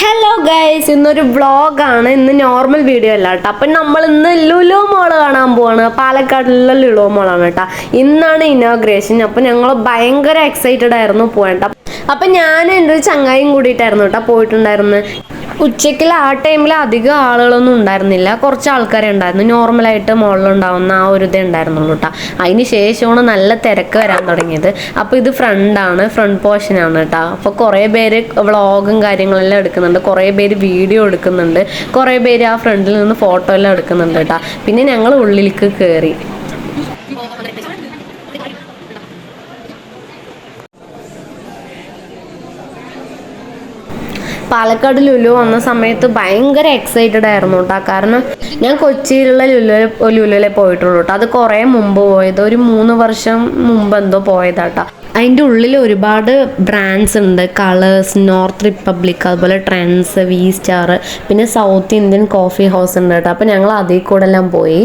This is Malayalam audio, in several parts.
ഹലോ ഗൈസ്, ഇന്നൊരു വ്ളോഗാണ്. ഇന്ന് നോർമൽ വീഡിയോ അല്ല കേട്ടോ. അപ്പം നമ്മൾ ഇന്ന് ലുലു മോള് കാണാൻ പോവാണ്. പാലക്കാടുള്ള ലുലു മോളാണ് കേട്ടോ. ഇന്നാണ് ഇനോഗ്രേഷൻ. അപ്പം ഞങ്ങൾ ഭയങ്കര എക്സൈറ്റഡ് ആയിരുന്നു പോകാൻ. അപ്പം ഞാൻ എൻ്റെ ഒരു ചങ്ങായും കൂടിയിട്ടായിരുന്നു കേട്ടോ പോയിട്ടുണ്ടായിരുന്നു. ഉച്ചയ്ക്കുള്ള ആ ടൈമിൽ അധികം ആളുകളൊന്നും ഉണ്ടായിരുന്നില്ല, കുറച്ച് ആൾക്കാരെ ഉണ്ടായിരുന്നു. നോർമലായിട്ട് മുകളിലുണ്ടാവുന്ന ആ ഒരു ഇതേ ഉണ്ടായിരുന്നുള്ളൂ കേട്ടോ. അതിന് ശേഷമാണ് നല്ല തിരക്ക് വരാൻ തുടങ്ങിയത്. അപ്പോൾ ഇത് ഫ്രണ്ട് പോർഷനാണ് കേട്ടോ. അപ്പോൾ കുറേ പേര് വ്ളോഗും കാര്യങ്ങളെല്ലാം എടുക്കുന്നുണ്ട്, കുറേ പേര് വീഡിയോ എടുക്കുന്നുണ്ട്, കുറേ പേര് ആ ഫ്രണ്ടിൽ നിന്ന് ഫോട്ടോ എല്ലാം എടുക്കുന്നുണ്ട് കേട്ടോ. പിന്നെ ഞങ്ങൾ ഉള്ളിലേക്ക് കയറി. പാലക്കാട് ലുലു വന്ന സമയത്ത് ഭയങ്കര എക്സൈറ്റഡ് ആയിരുന്നു കേട്ടോ. കാരണം ഞാൻ കൊച്ചിയിലുള്ള ലുലുവിലെ പോയിട്ടുള്ളൂ കേട്ടോ. അത് കുറേ മുമ്പ് പോയത്, ഒരു 3 വർഷം മുമ്പ് എന്തോ പോയതാട്ടോ. അതിൻ്റെ ഉള്ളിൽ ഒരുപാട് ബ്രാൻഡ്സ് ഉണ്ട്. കളേഴ്സ്, നോർത്ത് റിപ്പബ്ലിക്, അതുപോലെ ട്രെൻഡ്സ്, വി സ്റ്റാർ, പിന്നെ സൗത്ത് ഇന്ത്യൻ കോഫി ഹൗസ് ഉണ്ട് കേട്ടോ. അപ്പോൾ ഞങ്ങൾ അതിൽ കൂടെ എല്ലാം പോയി.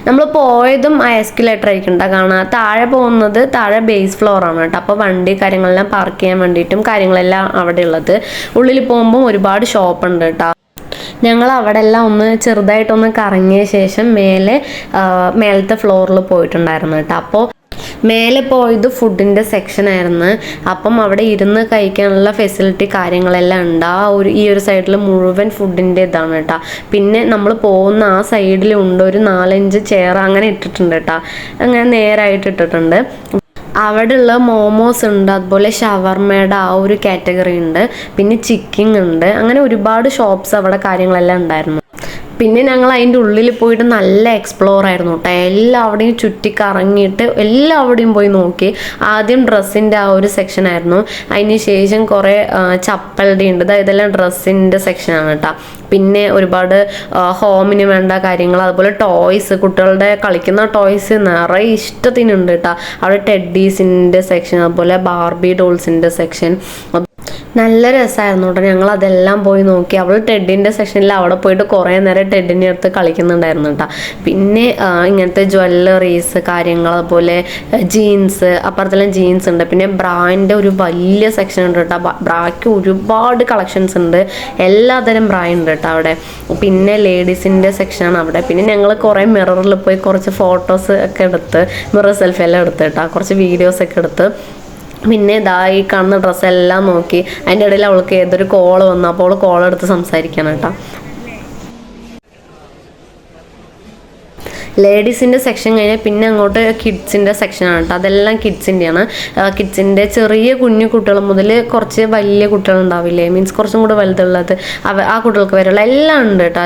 നമ്മൾ പോയതും ആ എസ്കലേറ്റർ ആയിരിക്കും കാണാൻ. താഴെ ബേസ് ഫ്ലോർ ആണ് കേട്ടോ. അപ്പോൾ വണ്ടി കാര്യങ്ങളെല്ലാം പാർക്ക് ചെയ്യാൻ വേണ്ടിയിട്ടും കാര്യങ്ങളെല്ലാം അവിടെ ഉള്ളത്. ഉള്ളിൽ പോകുമ്പോൾ ഒരുപാട് ഷോപ്പ് ഉണ്ട് കേട്ടോ. ഞങ്ങൾ അവിടെ എല്ലാം ഒന്ന് ചെറുതായിട്ടൊന്ന് കറങ്ങിയ ശേഷം മേലത്തെ ഫ്ലോറിൽ പോയിട്ടുണ്ടായിരുന്നു കേട്ടോ. അപ്പോൾ മേലെ പോയത് ഫുഡിൻ്റെ സെക്ഷനായിരുന്നു. അപ്പം അവിടെ ഇരുന്ന് കഴിക്കാനുള്ള ഫെസിലിറ്റി കാര്യങ്ങളെല്ലാം ഉണ്ട്. ഈ ഒരു സൈഡിൽ മുഴുവൻ ഫുഡിൻ്റെ ഇതാണ് കേട്ടോ. പിന്നെ നമ്മൾ പോകുന്ന ആ സൈഡിലുണ്ട് ഒരു 4-5 ചെയർ അങ്ങനെ ഇട്ടിട്ടുണ്ട് കേട്ടോ. അങ്ങനെ നേരായിട്ട് ഇട്ടിട്ടുണ്ട്. അവിടെയുള്ള മോമോസ് ഉണ്ട്, അതുപോലെ ഷവർമയുടെ ആ ഒരു കാറ്റഗറി ഉണ്ട്, പിന്നെ ചിക്കൻ ഉണ്ട്. അങ്ങനെ ഒരുപാട് ഷോപ്സ് അവിടെ കാര്യങ്ങളെല്ലാം ഉണ്ടായിരുന്നു. പിന്നെ ഞങ്ങൾ അതിൻ്റെ ഉള്ളിൽ പോയിട്ട് നല്ല എക്സ്പ്ലോർ ആയിരുന്നു കേട്ടോ. എല്ലാവിടെയും ചുറ്റിക്കറങ്ങിയിട്ട് എല്ലാവിടെയും പോയി നോക്കി. ആദ്യം ഡ്രസ്സിൻ്റെ ആ ഒരു സെക്ഷനായിരുന്നു. അതിന് ശേഷം കുറേ ചപ്പലുടെ ഉണ്ട്. ഇതെല്ലാം ഡ്രസ്സിൻ്റെ സെക്ഷനാണ് കേട്ടോ. പിന്നെ ഒരുപാട് ഹോമിന് വേണ്ട കാര്യങ്ങൾ, അതുപോലെ ടോയ്സ്, കുട്ടികളുടെ കളിക്കുന്ന ടോയ്സ് നിറയെ ഇഷ്ടത്തിനുണ്ട് കേട്ടോ. അവിടെ ടെഡീസിൻ്റെ സെക്ഷൻ, അതുപോലെ ബാർബി ഡോൾസിൻ്റെ സെക്ഷൻ. നല്ല രസമായിരുന്നു കേട്ടോ. ഞങ്ങൾ അതെല്ലാം പോയി നോക്കി. അവൾ ടെഡിൻ്റെ സെക്ഷനിൽ അവിടെ പോയിട്ട് കുറേ നേരം ടെഡിനെ അടുത്ത് കളിക്കുന്നുണ്ടായിരുന്നു കേട്ടോ. പിന്നെ ഇങ്ങനത്തെ ജ്വല്ലറീസ് കാര്യങ്ങൾ, അതുപോലെ ജീൻസ്, അപ്പുറത്തെല്ലാം ജീൻസ് ഉണ്ട്. പിന്നെ ബ്രാൻ്റെ ഒരു വലിയ സെക്ഷൻ ഉണ്ട് കേട്ടോ. ബ്രാക്ക് ഒരുപാട് കളക്ഷൻസ് ഉണ്ട്, എല്ലാതരം ബ്രാ ഉണ്ട് കേട്ടോ അവിടെ. പിന്നെ ലേഡീസിൻ്റെ സെക്ഷനാണ് അവിടെ. പിന്നെ ഞങ്ങൾ കുറേ മിററിൽ പോയി കുറച്ച് ഫോട്ടോസ് ഒക്കെ എടുത്ത്, മിറർ സെൽഫി എല്ലാം എടുത്ത് കേട്ടോ, കുറച്ച് വീഡിയോസൊക്കെ എടുത്ത്. പിന്നെ ഈ കാണുന്ന ഡ്രസ്സെല്ലാം നോക്കി. അതിൻ്റെ ഇടയിൽ അവൾക്ക് ഏതൊരു കോള് വന്നു. അപ്പോൾ അവൾ കോളെടുത്ത് സംസാരിക്കണം കേട്ടോ. ലേഡീസിൻ്റെ സെക്ഷൻ കഴിഞ്ഞാൽ പിന്നെ അങ്ങോട്ട് കിഡ്സിൻ്റെ സെക്ഷനാണ് കേട്ടോ. അതെല്ലാം കിഡ്സിൻ്റെയാണ്. കിഡ്സിൻ്റെ ചെറിയ കുഞ്ഞു കുട്ടികൾ മുതൽ കുറച്ച് വലിയ കുട്ടികളുണ്ടാവില്ലേ, മീൻസ് കുറച്ചും കൂടെ വലുതുള്ളത്, ആ കുട്ടികൾക്ക് വരെയുള്ള എല്ലാം ഉണ്ട് കേട്ടോ.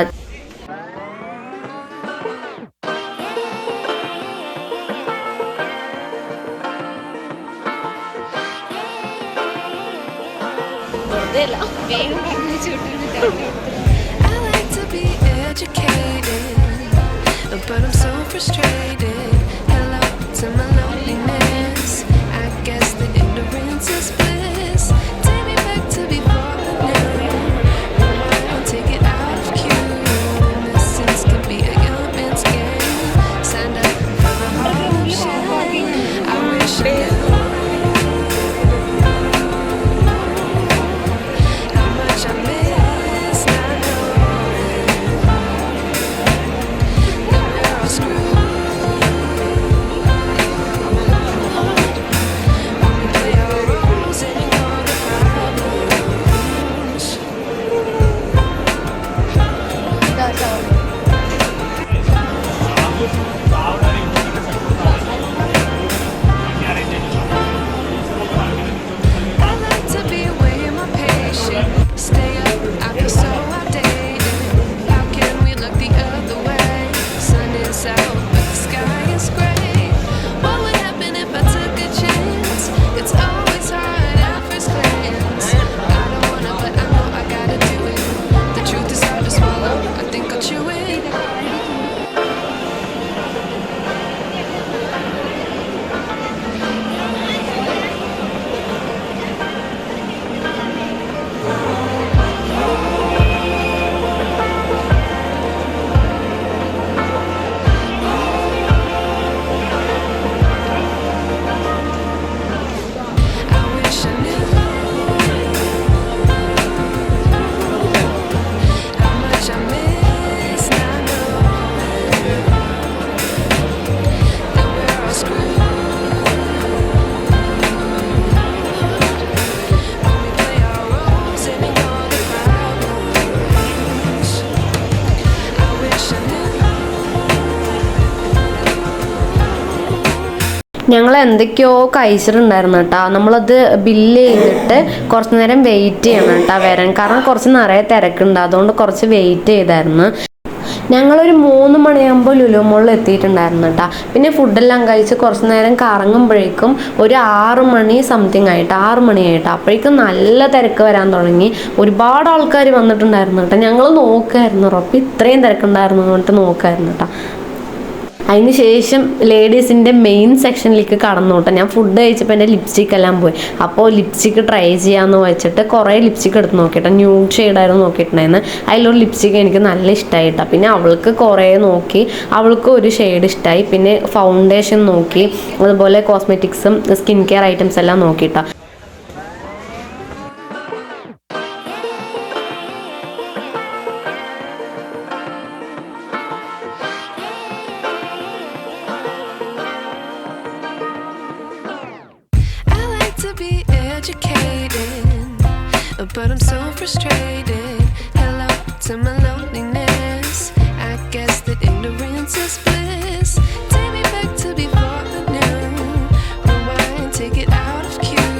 I like to be educated, but I'm so frustrated. Hello to my loneliness. I guess the ignorance is bliss. Take me back to before now. Rewind, take it out of cue. Innocence can be a young man's game. Signed up for the ocean. I wish I knew. ഞങ്ങൾ എന്തൊക്കെയോ കഴിച്ചിട്ടുണ്ടായിരുന്നു കേട്ടോ. നമ്മളത് ബില്ല് ചെയ്തിട്ട് കുറച്ച് നേരം വെയിറ്റ് ചെയ്യണം കേട്ടോ വരാൻ, കാരണം കുറച്ച് നിറയെ തിരക്കുണ്ട്, അതുകൊണ്ട് കുറച്ച് വെയിറ്റ് ചെയ്തായിരുന്നു. ഞങ്ങളൊരു 3 മണിയാകുമ്പോൾ ലുലു മോളിൽ എത്തിയിട്ടുണ്ടായിരുന്നു കേട്ടോ. പിന്നെ ഫുഡെല്ലാം കഴിച്ച് കുറച്ച് നേരം കറങ്ങുമ്പോഴേക്കും ഒരു 6 മണി സംതിങ് ആയിട്ട് 6 മണിയായിട്ട് അപ്പോഴേക്കും നല്ല തിരക്ക് വരാൻ തുടങ്ങി. ഒരുപാട് ആൾക്കാർ വന്നിട്ടുണ്ടായിരുന്നു കേട്ടോ. ഞങ്ങൾ നോക്കുമായിരുന്നു, ഉറപ്പ് ഇത്രയും തിരക്കുണ്ടായിരുന്നു എന്നിട്ട് നോക്കുമായിരുന്നു കേട്ടോ. അതിന് ശേഷം ലേഡീസിൻ്റെ മെയിൻ സെക്ഷനിലേക്ക് കടന്നു കേട്ടോ. ഞാൻ ഫുഡ് കഴിച്ചപ്പോൾ എൻ്റെ ലിപ്സ്റ്റിക് എല്ലാം പോയി. അപ്പോൾ ലിപ്സ്റ്റിക് ട്രൈ ചെയ്യാമെന്ന് വെച്ചിട്ട് കുറേ ലിപ്സ്റ്റിക് എടുത്ത് നോക്കിയിട്ട് ന്യൂഡ് ഷെയ്ഡായിരുന്നു നോക്കിയിട്ടുണ്ടായിരുന്നു. അതിലൊരു ലിപ്സ്റ്റിക് എനിക്ക് നല്ല ഇഷ്ടമായിട്ടാണ്. പിന്നെ അവൾക്ക് കുറേ നോക്കി, അവൾക്ക് ഒരു ഷെയ്ഡ് ഇഷ്ടമായി. പിന്നെ ഫൗണ്ടേഷൻ നോക്കി, അതുപോലെ കോസ്മെറ്റിക്സും സ്കിൻ കെയർ ഐറ്റംസ് എല്ലാം നോക്കിയിട്ടാണ്. To be educated, but I'm so frustrated. Hello to my loneliness. I guess that ignorance is bliss. Take me back to before the new. Rewind, take it out of cue.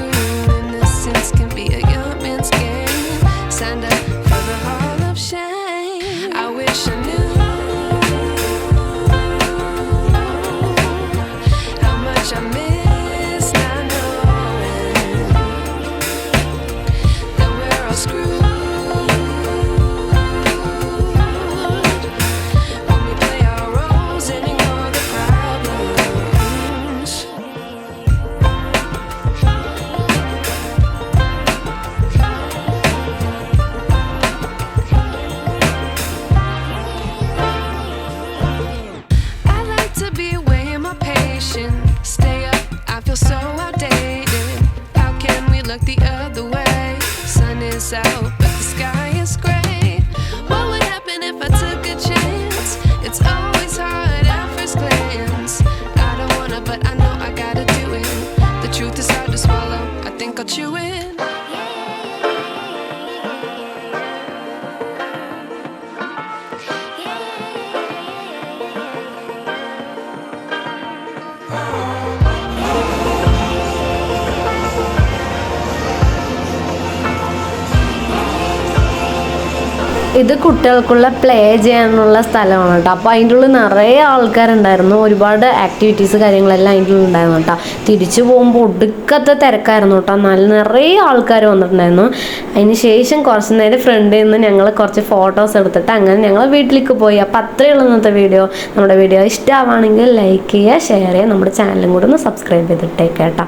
Innocence can be a young man's game. Signed up for the hall of shame. I wish I knew how much I miss. Stay up, I feel so outdated. How can we look the other way? Sun is out, but the sky is gray. What would happen if I took a chance? It's always hard at first glance. I don't wanna, but I know I gotta do it. The truth is hard to swallow, I think I'll chew it. ഇത് കുട്ടികൾക്കുള്ള പ്ലേ ചെയ്യാനുള്ള സ്ഥലമാണ് കേട്ടോ. അപ്പോൾ അതിൻ്റെ ഉള്ളിൽ നിറയെ ആൾക്കാരുണ്ടായിരുന്നു. ഒരുപാട് ആക്ടിവിറ്റീസ് കാര്യങ്ങളെല്ലാം അതിൻ്റെ ഉള്ളിൽ ഉണ്ടായിരുന്നു കേട്ടോ. തിരിച്ചു പോകുമ്പോൾ ഒടുക്കത്തെ തിരക്കായിരുന്നു കേട്ടോ. നിറയെ ആൾക്കാർ വന്നിട്ടുണ്ടായിരുന്നു. അതിന് ശേഷം കുറച്ച് നേരം ഫ്രണ്ടിൽ നിന്ന് ഞങ്ങൾ കുറച്ച് ഫോട്ടോസ് എടുത്തിട്ട് അങ്ങനെ ഞങ്ങൾ വീട്ടിലേക്ക് പോയി. അപ്പോൾ അത്രയുള്ള ഇന്നത്തെ വീഡിയോ. നമ്മുടെ വീഡിയോ ഇഷ്ടമാവുകയാണെങ്കിൽ ലൈക്ക് ചെയ്യുക, ഷെയർ ചെയ്യുക, നമ്മുടെ ചാനലും കൂടെ ഒന്ന് സബ്സ്ക്രൈബ് ചെയ്തിട്ടേക്കാം കേട്ടോ.